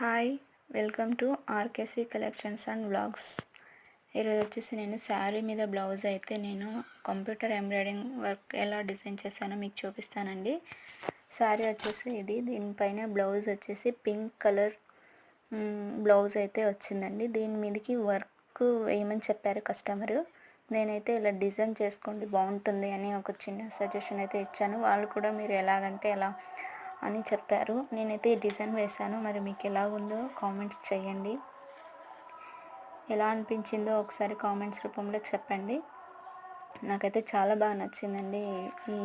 Hi, welcome to RKC collections and blogs. ఈరోజు వచ్చేసి నేను శారీ మీద బ్లౌజ్ అయితే నేను కంప్యూటర్ ఎంబ్రాయిడింగ్ వర్క్ ఎలా డిజైన్ చేశానో మీకు చూపిస్తానండి. శారీ వచ్చేసి దీనిపైన బ్లౌజ్ వచ్చేసి పింక్ కలర్ బ్లౌజ్ అయితే వచ్చిందండి. దీని మీదకి వర్క్ వేయమని చెప్పారు కస్టమరు. నేనైతే ఇలా డిజైన్ చేసుకోండి బాగుంటుంది అని ఒక చిన్న సజెషన్ అయితే ఇచ్చాను. వాళ్ళు కూడా మీరు ఎలాగంటే ఎలా అని చెప్పారు. నేనైతే ఈ డిజైన్ వేశాను. మరి మీకు ఎలా ఉందో కామెంట్స్ చేయండి. ఎలా అనిపించిందో ఒకసారి కామెంట్స్ రూపంలో చెప్పండి. నాకైతే చాలా బాగా నచ్చిందండి. ఈ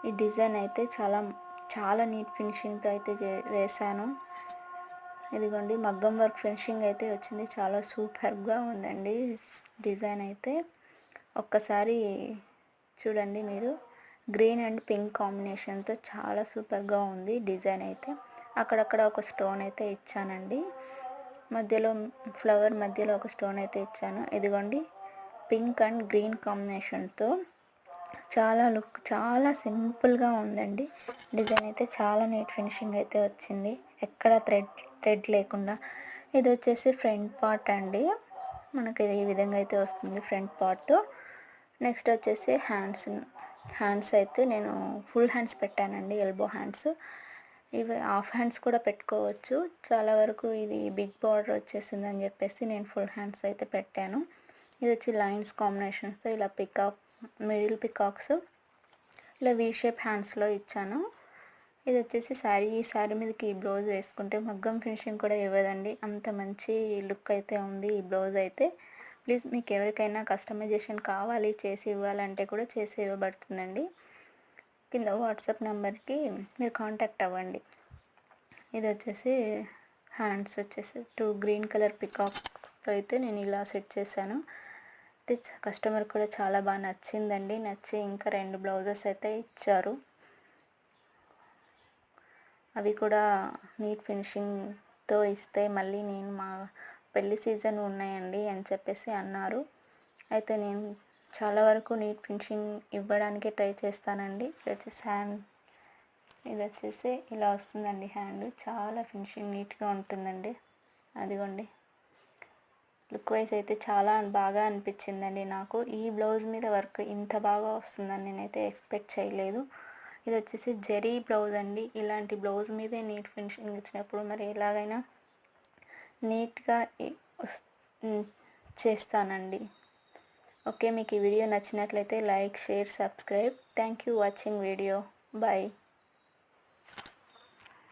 ఈ డిజైన్ అయితే చాలా చాలా నీట్ ఫినిషింగ్తో అయితే వేశాను. ఇదిగోండి మగ్గం వర్క్ ఫినిషింగ్ అయితే వచ్చింది. చాలా సూపర్గా ఉందండి డిజైన్ అయితే. ఒక్కసారి చూడండి మీరు. గ్రీన్ అండ్ పింక్ కాంబినేషన్తో చాలా సూపర్గా ఉంది డిజైన్ అయితే. అక్కడక్కడ ఒక స్టోన్ అయితే ఇచ్చానండి. మధ్యలో ఫ్లవర్ మధ్యలో ఒక స్టోన్ అయితే ఇచ్చాను. ఇదిగోండి పింక్ అండ్ గ్రీన్ కాంబినేషన్తో చాలా సింపుల్గా ఉందండి డిజైన్ అయితే. చాలా నీట్ ఫినిషింగ్ అయితే వచ్చింది, ఎక్కడ థ్రెడ్ లేకుండా. ఇది వచ్చేసి ఫ్రంట్ పార్ట్ అండి. మనకి ఈ విధంగా అయితే వస్తుంది ఫ్రంట్ పార్ట్. నెక్స్ట్ వచ్చేసి హ్యాండ్స్ అయితే నేను ఫుల్ హ్యాండ్స్ పెట్టానండి, ఎల్బో హ్యాండ్స్. ఇవి హాఫ్ హ్యాండ్స్ కూడా పెట్టుకోవచ్చు. చాలా వరకు ఇది బిగ్ బార్డర్ వచ్చేసింది అని చెప్పేసి నేను ఫుల్ హ్యాండ్స్ అయితే పెట్టాను. ఇది వచ్చి లైన్స్ కాంబినేషన్స్తో ఇలా మిడిల్ పికాక్స్ ఇలా వీ షేప్ హ్యాండ్స్లో ఇచ్చాను. ఇది వచ్చేసి ఈ శారీ మీదకి ఈ బ్లౌజ్ వేసుకుంటే మగ్గం ఫినిషింగ్ కూడా ఇవ్వదండి, అంత మంచి లుక్ అయితే ఉంది ఈ బ్లౌజ్ అయితే. ప్లీజ్ మీకు ఎవరికైనా కస్టమైజేషన్ కావాలి చేసి ఇవ్వాలంటే కూడా చేసి ఇవ్వబడుతుందండి. కింద వాట్సాప్ నెంబర్కి మీరు కాంటాక్ట్ అవ్వండి. ఇది వచ్చేసి హ్యాండ్స్ వచ్చేసి 2 గ్రీన్ కలర్ పికాక్స్తో అయితే నేను ఇలా సెట్ చేశాను. ఇది కస్టమర్ కూడా చాలా బాగా నచ్చిందండి. నచ్చి ఇంకా 2 బ్లౌజెస్ అయితే ఇచ్చారు. అవి కూడా నీట్ ఫినిషింగ్తో ఇస్తే మళ్ళీ నేను మా పెళ్లి సీజన్ ఉన్నాయండి అని చెప్పేసి అన్నారు. అయితే నేను చాలా వరకు నీట్ ఫినిషింగ్ ఇవ్వడానికి ట్రై చేస్తానండి. ఇది వచ్చేసి ఇలా వస్తుందండి హ్యాండ్. చాలా ఫినిషింగ్ నీట్గా ఉంటుందండి. అదిగోండి లుక్ వైజ్ అయితే చాలా బాగా అనిపించిందండి నాకు. ఈ బ్లౌజ్ మీద వర్క్ ఇంత బాగా వస్తుందని నేనైతే ఎక్స్పెక్ట్ చేయలేదు. ఇది వచ్చేసి జెరీ బ్లౌజ్ అండి. ఇలాంటి బ్లౌజ్ మీదే నీట్ ఫినిషింగ్ ఇచ్చినప్పుడు మరి ఎలాగైనా నీట్గా చేస్తానండి. ఓకే, మీకు ఈ వీడియో నచ్చినట్లయితే like, share, subscribe. Thank you watching video. Bye.